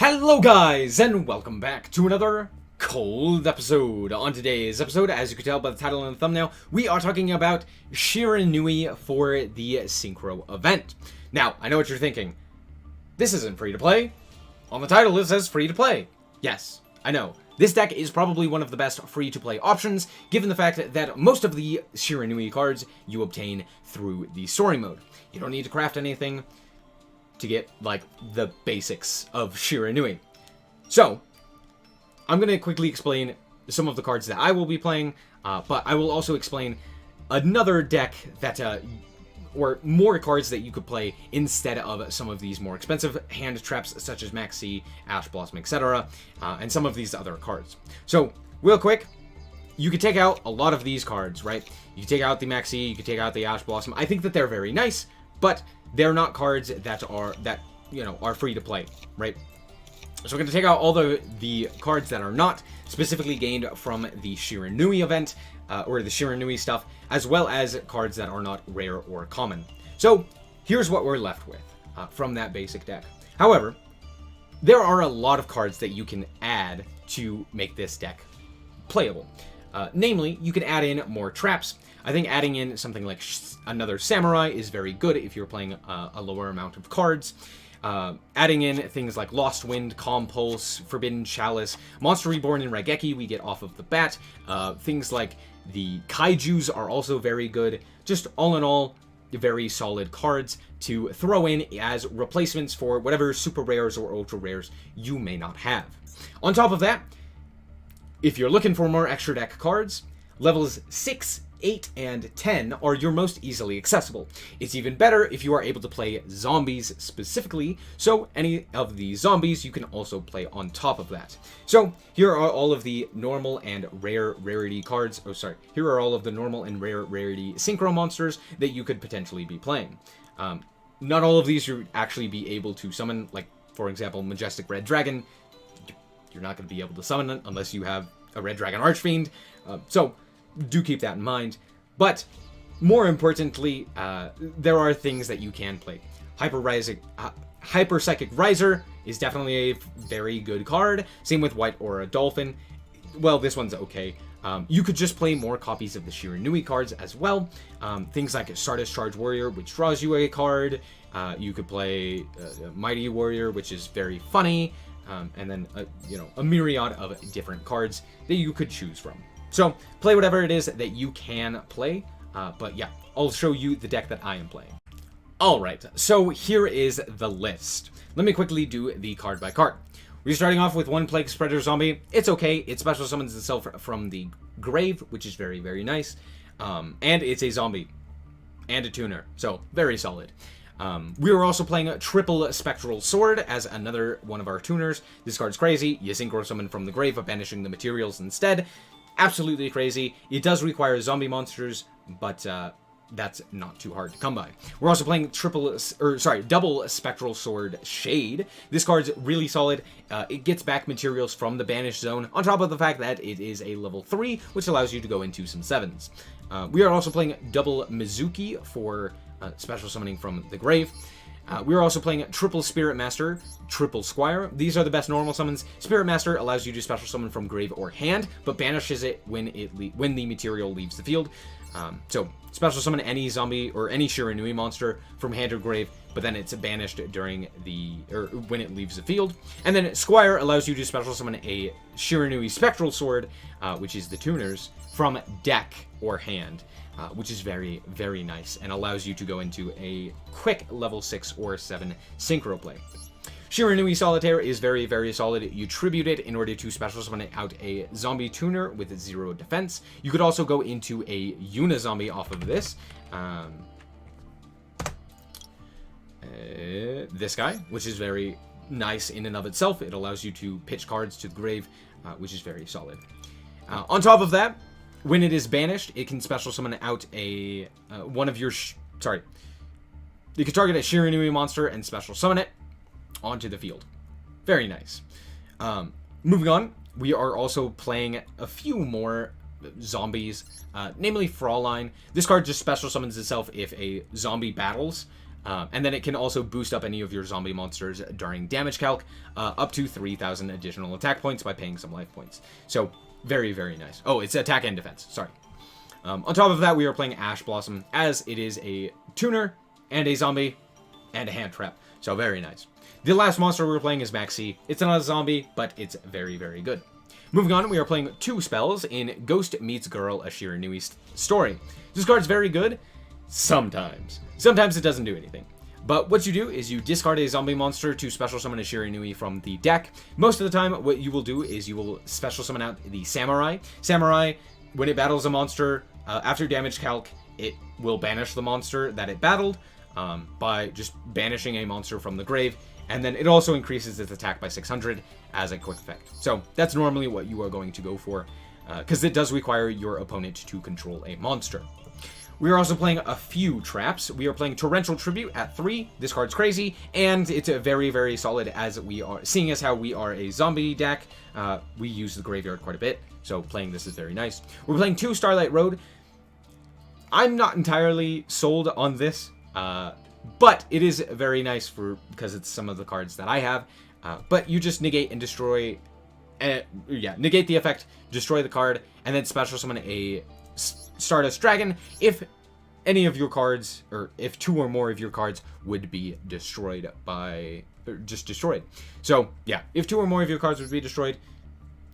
Hello guys, and welcome back to another cold episode. On today's episode, as you can tell by the title and the thumbnail, we are talking about Shiranui for the Synchro event. Now, I know what you're thinking. This isn't free to play. On the title it says free to play. Yes, I know. This deck is probably one of the best free to play options, given the fact that most of the Shiranui cards you obtain through the story mode. You don't need to craft anything to get, like, the basics of Shiranui. So, I'm going to quickly explain some of the cards that I will be playing, but I will also explain another deck that, or more cards that you could play instead of some of these more expensive hand traps, such as Maxi, Ash Blossom, etc., and some of these other cards. So, real quick, you could take out a lot of these cards, right? You can take out the Maxi, you can take out the Ash Blossom. I think that they're very nice, but they're not cards that are free to play, right? So we're going to take out all the cards that are not specifically gained from the Shiranui event, or the Shiranui stuff, as well as cards that are not rare or common. So here's what we're left with from that basic deck. However, there are a lot of cards that you can add to make this deck playable. Namely, you can add in more traps. I think adding in something like another Samurai is very good if you're playing a lower amount of cards. Adding in things like Lost Wind, Calm Pulse, Forbidden Chalice, Monster Reborn, and Raigeki we get off of the bat. Things like the Kaijus are also very good. Just all in all, very solid cards to throw in as replacements for whatever super rares or ultra rares you may not have. On top of that, if you're looking for more extra deck cards, levels 6, 8, and 10 are your most easily accessible. It's even better if you are able to play zombies specifically, so any of the zombies you can also play on top of that. So here are all of the normal and rare rarity cards. Here are all of the normal and rare rarity synchro monsters that you could potentially be playing. Not all of these you actually be able to summon, like for example Majestic Red Dragon. You're not going to be able to summon it unless you have a Red Dragon Archfiend. So do keep that in mind. But more importantly, there are things that you can play. Hyper Psychic Riser is definitely a very good card. Same with White Aura Dolphin. Well, this one's okay. You could just play more copies of the Shiranui cards as well. Things like Stardust Charge Warrior, which draws you a card. You could play Mighty Warrior, which is very funny. And then, a myriad of different cards that you could choose from. So, play whatever it is that you can play. But yeah, I'll show you the deck that I am playing. Alright, so here is the list. Let me quickly do the card by card. We're starting off with one Plague Spreader Zombie. It's okay. It special summons itself from the grave, which is very, very nice. And it's a zombie. And a tuner. So, very solid. We are also playing a triple Spectral Sword as another one of our tuners. This card's crazy. You synchro summon from the grave by banishing the materials instead. Absolutely crazy. It does require zombie monsters, but that's not too hard to come by. We're also playing double Spectral Sword Shade. This card's really solid. It gets back materials from the banished zone, on top of the fact that it is a level 3, which allows you to go into some 7s. We are also playing double Mizuki for special summoning from the grave. We're also playing triple Spirit Master, triple Squire. These are the best normal summons. Spirit Master allows you to special summon from grave or hand, but banishes it when the material leaves the field. So special summon any zombie or any Shiranui monster from hand or grave, but then it's banished during when it leaves the field. And then Squire allows you to special summon a Shiranui Spectral Sword, which is the tuners, from deck or hand. Which is very, very nice and allows you to go into a quick level 6 or 7 synchro play. Shiranui Solitaire is very, very solid. You tribute it in order to special summon out a zombie tuner with 0 defense. You could also go into a Unizombie off of this. This guy, which is very nice in and of itself. It allows you to pitch cards to the grave, which is very solid. On top of that, when it is banished, it can special summon out a one of your... You can target a Shiranui monster and special summon it onto the field. Very nice. Moving on, we are also playing a few more zombies, namely Fraulein. This card just special summons itself if a zombie battles. And then it can also boost up any of your zombie monsters during damage calc, up to 3,000 additional attack points by paying some life points. So, very, very nice. Oh, it's attack and defense, sorry. On top of that, we are playing Ash Blossom, as it is a tuner, and a zombie, and a hand trap. So, very nice. The last monster we're playing is Maxi. It's not a zombie, but it's very, very good. Moving on, we are playing 2 spells in Ghost Meets Girl, a Shiranui story. This card's very good, sometimes. Sometimes it doesn't do anything. But what you do is you discard a zombie monster to special summon a Shiranui from the deck. Most of the time, what you will do is you will special summon out the Samurai. Samurai, when it battles a monster, after damage calc, it will banish the monster that it battled by just banishing a monster from the grave. And then it also increases its attack by 600 as a quick effect. So that's normally what you are going to go for, because it does require your opponent to control a monster. We are also playing a few traps. We are playing Torrential Tribute at 3. This card's crazy, and it's a very, very solid as we are, seeing as how we are a zombie deck, we use the graveyard quite a bit, so playing this is very nice. We're playing 2 Starlight Road. I'm not entirely sold on this, but it is very nice because it's some of the cards that I have. But you just negate and destroy, negate the effect, destroy the card, and then special summon a Stardust Dragon if any of your cards, or if 2 or more of your cards would be destroyed just destroyed. So yeah, if 2 or more of your cards would be destroyed,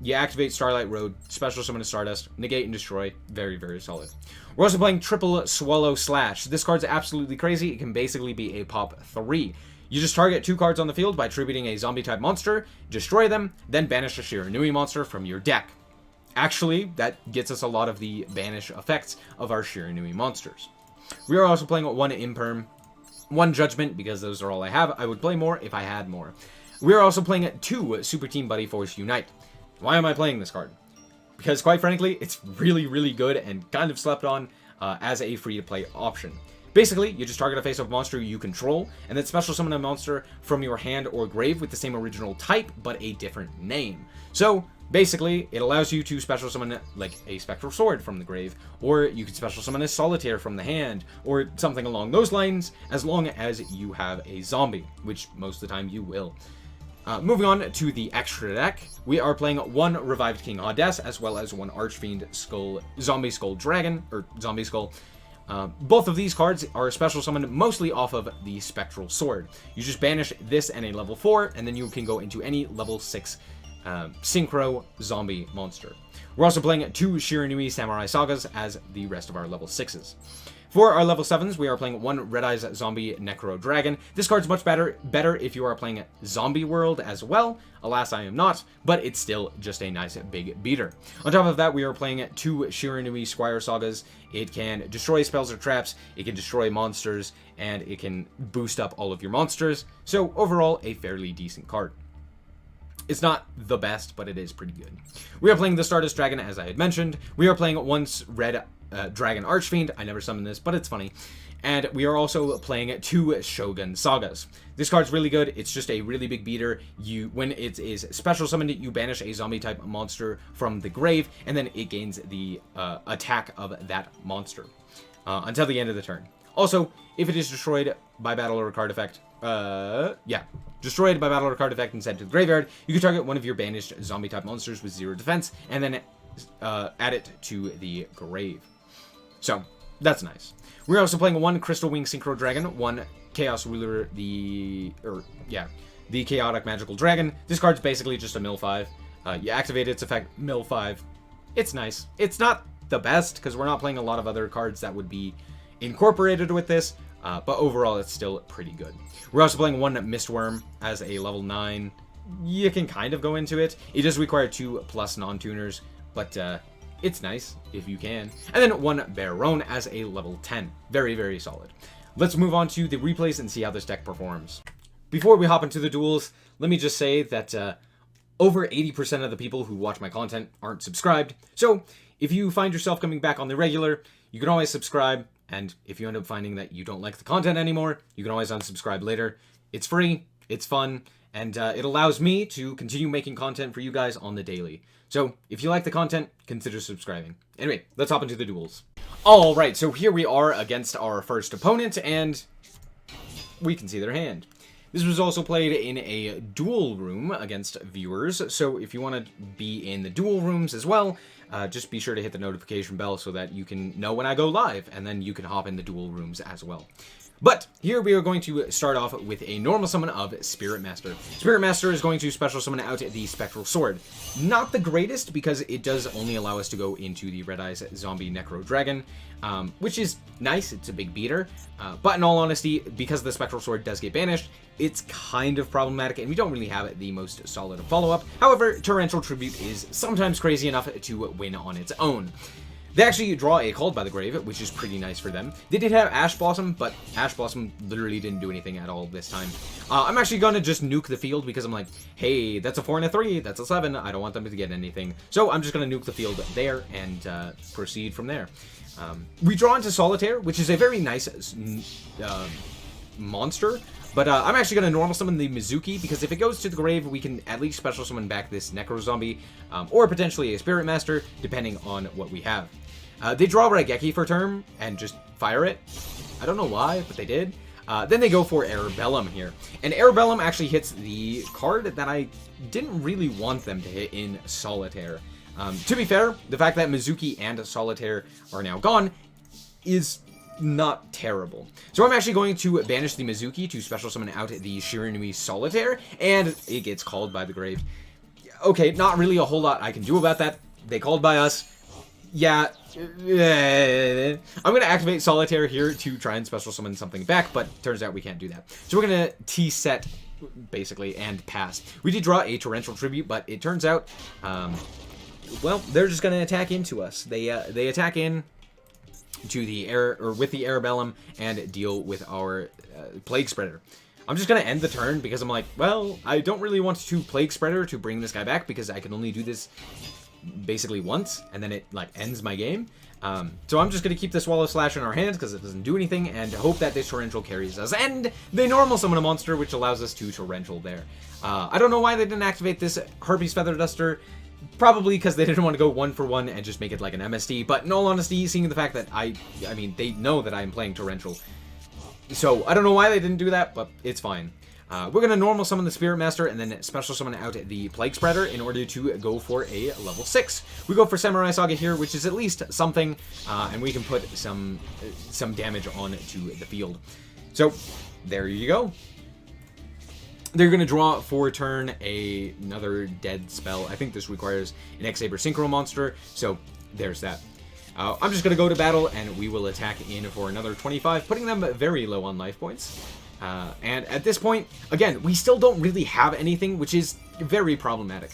you activate Starlight Road, special summon a Stardust, negate and destroy. Very, very solid. We're also playing Triple Swallow Slash. This card's absolutely crazy. It can basically be a pop 3. You just target 2 cards on the field by tributing a zombie-type monster, destroy them, then banish a Shiranui monster from your deck. Actually, that gets us a lot of the banish effects of our Shiranui monsters. We are also playing 1 Imperm, 1 Judgment, because those are all I have. I would play more if I had more. We are also playing 2 Super Team Buddy Force Unite. Why am I playing this card? Because, quite frankly, it's really, really good and kind of slept on as a free-to-play option. Basically, you just target a face-up monster you control, and then special summon a monster from your hand or grave with the same original type, but a different name. So, basically, it allows you to special summon, like, a Spectral Sword from the grave, or you could special summon a Solitaire from the hand, or something along those lines, as long as you have a zombie, which most of the time you will. Moving on to the extra deck, we are playing 1 Revived King Hadess, as well as 1 Archfiend Zombie Skull Dragon, or Zombie Skull. Both of these cards are special summoned mostly off of the Spectral Sword. You just banish this and a level 4, and then you can go into any level 6 Synchro Zombie monster. We're also playing 2 Shiranui Samurai Sagas as the rest of our level 6s. For our level 7s, we are playing 1 Red Eyes Zombie Necro Dragon. This card's much better if you are playing Zombie World as well. Alas, I am not, but it's still just a nice big beater. On top of that, we are playing 2 Shiranui Squire Sagas. It can destroy spells or traps, it can destroy monsters, and it can boost up all of your monsters. So overall, a fairly decent card. It's not the best, but it is pretty good. We are playing the Stardust Dragon, as I had mentioned. We are playing 1 Red Dragon Archfiend. I never summoned this, but it's funny. And we are also playing 2 Shogun Sagas. This card's really good. It's just a really big beater. When it is special summoned, you banish a zombie-type monster from the grave, and then it gains the attack of that monster until the end of the turn. Also, if it is destroyed by battle or card effect, destroyed by battle or card effect and sent to the graveyard, you can target one of your banished zombie-type monsters with 0 defense, and then add it to the grave. So, that's nice. We're also playing 1 Crystal Wing Synchro Dragon, 1 Chaos Ruler, the Chaotic Magical Dragon. This card's basically just a mill 5. You activate its effect, mill 5. It's nice. It's not the best, because we're not playing a lot of other cards that would be incorporated with this, but overall it's still pretty good. We're also playing 1 Mistworm as a level 9. You can kind of go into it. It does require 2+ non-tuners, but it's nice if you can. And then 1 Baron as a level 10. Very, very solid. Let's move on to the replays and see how this deck performs. Before we hop into the duels, let me just say that over 80% of the people who watch my content aren't subscribed. So if you find yourself coming back on the regular, you can always subscribe. And if you end up finding that you don't like the content anymore, you can always unsubscribe later. It's free, it's fun, and it allows me to continue making content for you guys on the daily. So if you like the content, consider subscribing. Anyway, let's hop into the duels. Alright, so here we are against our first opponent, and we can see their hand. This was also played in a duel room against viewers, so if you want to be in the duel rooms as well, just be sure to hit the notification bell so that you can know when I go live, and then you can hop in the duel rooms as well. But here we are going to start off with a normal summon of Spirit Master. Spirit Master is going to special summon out the Spectral Sword. Not the greatest, because it does only allow us to go into the Red Eyes Zombie Necro Dragon, which is nice. It's a big beater. But in all honesty, because the Spectral Sword does get banished, it's kind of problematic, and we don't really have the most solid follow-up. However, Torrential Tribute is sometimes crazy enough to win on its own. They actually draw a Called by the Grave, which is pretty nice for them. They did have Ash Blossom, but Ash Blossom literally didn't do anything at all this time. I'm actually going to just nuke the field because I'm like, hey, that's a 4 and a 3, that's a 7, I don't want them to get anything. So I'm just going to nuke the field there and proceed from there. We draw into Solitaire, which is a very nice monster. But I'm actually going to normal summon the Mizuki, because if it goes to the grave, we can at least special summon back this Necro Zombie, or potentially a Spirit Master, depending on what we have. They draw Raigeki for turn, and just fire it. I don't know why, but they did. Then they go for Arabellum here. And Arabellum actually hits the card that I didn't really want them to hit in Solitaire. To be fair, the fact that Mizuki and Solitaire are now gone is not terrible. So I'm actually going to banish the Mizuki to special summon out the Shiranui Solitaire, and it gets called by the grave. Okay, not really a whole lot I can do about that. They called by us. Yeah. I'm going to activate Solitaire here to try and special summon something back, but turns out we can't do that. So we're going to T-set, basically, and pass. We did draw a Torrential Tribute, but it turns out, well, they're just going to attack into us. They attack in to the air, or with the Arabellum, and deal with our Plague Spreader. I'm just going to end the turn because I'm like, well, I don't really want to Plague Spreader to bring this guy back because I can only do this basically once, and then it like ends my game. So I'm just going to keep the Swallow Slash in our hands because it doesn't do anything, and hope that this Torrential carries us. And they normal summon a monster, which allows us to Torrential there. I don't know why they didn't activate this Harpy's Feather Duster. Probably because they didn't want to go 1-for-1 and just make it like an MSD. But in all honesty, seeing the fact that I mean, they know that I'm playing Torrential. So I don't know why they didn't do that, but it's fine. We're going to normal summon the Spirit Master and then special summon out the Plague Spreader in order to go for a level 6. We go for Samurai Saga here, which is at least something, and we can put some damage on to the field. So there you go. They're going to draw for turn another dead spell. I think this requires an X-Saber Synchro monster, so there's that. I'm just going to go to battle, and we will attack in for another 25, putting them very low on life points. And at this point, again, we still don't really have anything, which is very problematic.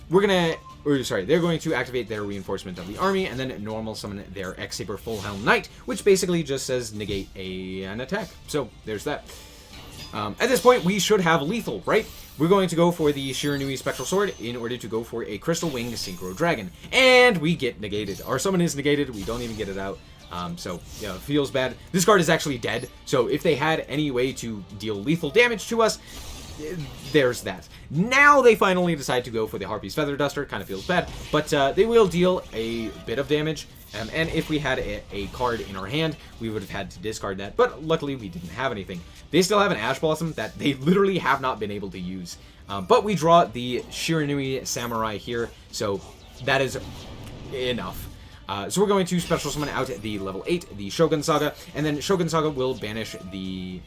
They're going to activate their Reinforcement of the Army, and then normal summon their X-Saber Full Helm Knight, which basically just says negate an attack. So there's that. At this point, we should have lethal, right? We're going to go for the Shiranui Spectral Sword in order to go for a Crystal Wing Synchro Dragon. And we get negated. Our summon is negated. We don't even get it out. So, yeah, it feels bad. This card is actually dead. So if they had any way to deal lethal damage to us, there's that. Now they finally decide to go for the Harpy's Feather Duster. Kind of feels bad. But they will deal a bit of damage. And if we had a card in our hand, we would have had to discard that. But luckily, we didn't have anything. They still have an Ash Blossom that they literally have not been able to use. But we draw the Shiranui Samurai here, so that is enough. So we're going to special summon out the level 8, the Shogun Saga, and then Shogun Saga will banish the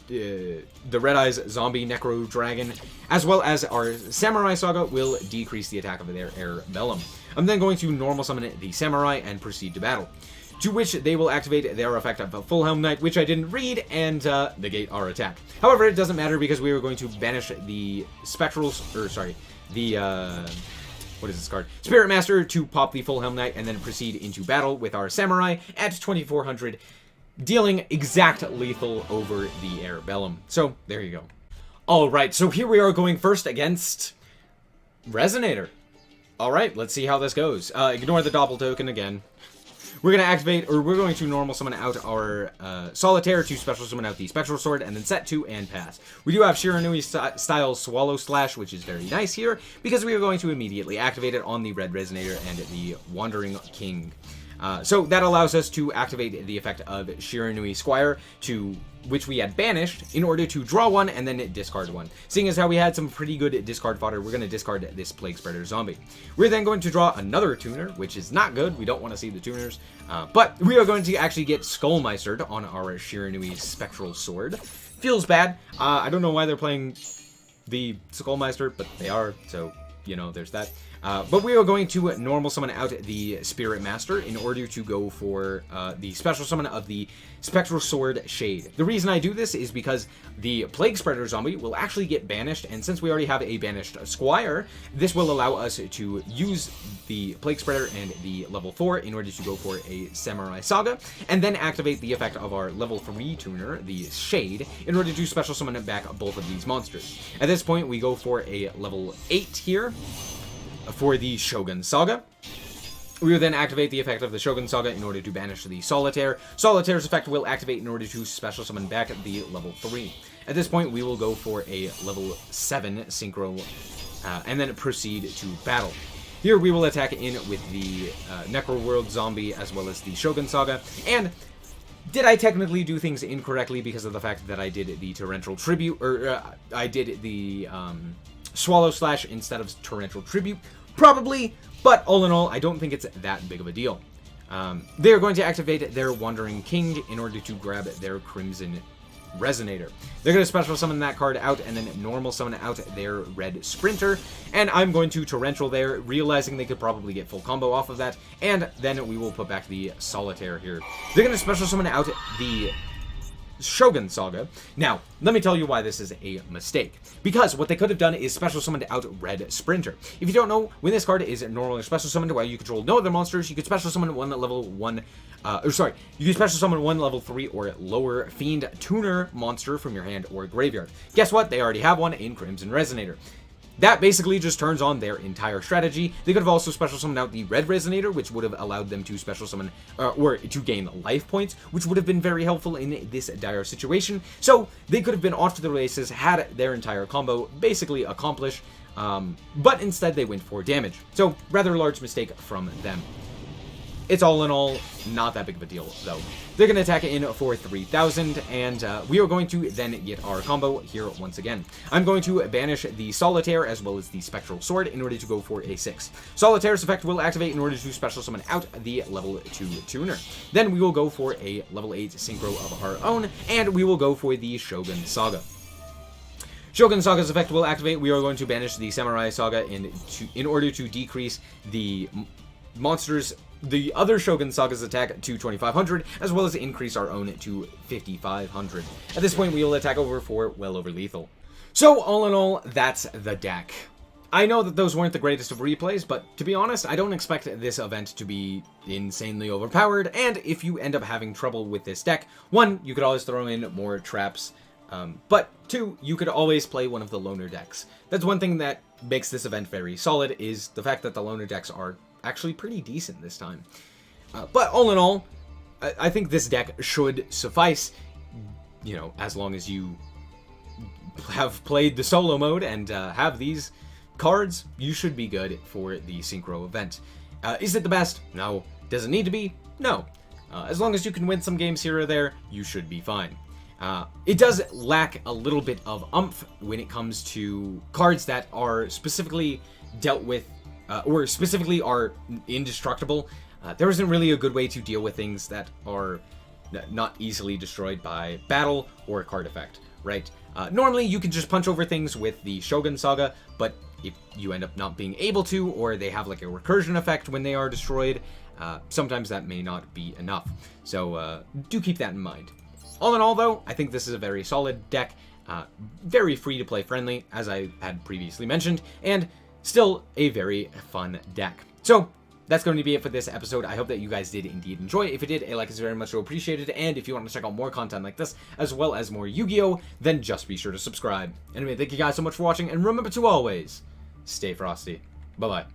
Red Eyes Zombie Necro Dragon, as well as our Samurai Saga will decrease the attack of their Arabellum. I'm then going to normal summon the Samurai and proceed to battle, to which they will activate their effect of a Full Helm Knight, which I didn't read, and negate our attack. However, it doesn't matter because we are going to banish the what is this card? Spirit Master to pop the Full Helm Knight and then proceed into battle with our Samurai at 2400, dealing exact lethal over the Arabellum. So, there you go. Alright, so here we are going first against Resonator. Alright, let's see how this goes. Ignore the Doppel token again. We're going to activate, or we're going to normal summon out our Solitaire to special summon out the Spectral Sword, and then set 2 and pass. We do have Shiranui style Swallow Slash, which is very nice here, because we are going to immediately activate it on the Red Resonator and the Wandering King. So that allows us to activate the effect of Shiranui Squire, which we had banished, in order to draw one and then discard one. Seeing as how we had some pretty good discard fodder, we're going to discard this Plague Spreader zombie. We're then going to draw another tuner, which is not good. We don't want to see the tuners. But we are going to actually get Skullmeistered on our Shiranui Spectral Sword. Feels bad. I don't know why they're playing the Skullmeister, but they are, so, you know, there's that. But we are going to normal summon out the Spirit Master in order to go for the special summon of the Spectral Sword Shade. The reason I do this is because the Plague Spreader zombie will actually get banished, and since we already have a banished Squire, this will allow us to use the Plague Spreader and the level 4 in order to go for a Samurai Saga, and then activate the effect of our level 3 tuner, the Shade, in order to special summon back both of these monsters. At this point, we go for a level 8 here for the Shogun Saga. We will then activate the effect of the Shogun Saga in order to banish the Solitaire. Solitaire's effect will activate in order to special summon back the level 3. At this point, we will go for a level 7 Synchro, and then proceed to battle. Here we will attack in with the Necroworld Zombie as well as the Shogun Saga, and did I technically do things incorrectly because of the fact that I did the Torrential Tribute, or I did the Swallow Slash instead of Torrential Tribute? Probably, but all in all, I don't think it's that big of a deal. They are going to activate their Wandering King in order to grab their Crimson Resonator. They're going to special summon that card out and then normal summon out their Red Sprinter, and I'm going to Torrential there, realizing they could probably get full combo off of that, and then we will put back the Solitaire here. They're going to special summon out the Shogun Saga. Now, let me tell you why this is a mistake. Because what they could have done is special summoned out Red Sprinter. If you don't know, when this card is normally special summoned while you control no other monsters, you could special summon one level 1, you can special summon one level 3 or lower Fiend Tuner monster from your hand or graveyard. Guess what? They already have one in Crimson Resonator. That basically just turns on their entire strategy. They could have also special summoned out the Red Resonator, which would have allowed them to special summon, or to gain life points, which would have been very helpful in this dire situation. So they could have been off to the races, had their entire combo basically accomplished, but instead they went for damage. So rather large mistake from them. It's all in all not that big of a deal, though. They're going to attack in for 3,000, and we are going to then get our combo here once again. I'm going to banish the Solitaire as well as the Spectral Sword in order to go for a 6. Solitaire's effect will activate in order to special summon out the level 2 tuner. Then we will go for a level 8 Synchro of our own, and we will go for the Shogun Saga. Shogun Saga's effect will activate. We are going to banish the Samurai Saga in order to decrease the the other Shogun Saga's attack to 2,500, as well as increase our own to 5,500. At this point, we will attack over for well over lethal. So, all in all, that's the deck. I know that those weren't the greatest of replays, but to be honest, I don't expect this event to be insanely overpowered, and if you end up having trouble with this deck, 1, you could always throw in more traps, but 2, you could always play one of the loner decks. That's one thing that makes this event very solid, is the fact that the loner decks are actually pretty decent this time. But all in all, I think this deck should suffice, you know, as long as you have played the solo mode and have these cards, you should be good for the Synchro event. Is it the best? No. Does it need to be? No. As long as you can win some games here or there, you should be fine. It does lack a little bit of oomph when it comes to cards that are specifically dealt with or specifically are indestructible. There isn't really a good way to deal with things that are not easily destroyed by battle or a card effect, right? Normally, you can just punch over things with the Shogun Saga, but if you end up not being able to, or they have like a recursion effect when they are destroyed, sometimes that may not be enough. So do keep that in mind. All in all, though, I think this is a very solid deck, very free-to-play friendly, as I had previously mentioned, and still a very fun deck. So that's going to be it for this episode. I hope that you guys did indeed enjoy. If you did, a like is very much appreciated, and if you want to check out more content like this, as well as more Yu-Gi-Oh!, then just be sure to subscribe. Anyway, thank you guys so much for watching, and remember to always stay frosty. Bye-bye.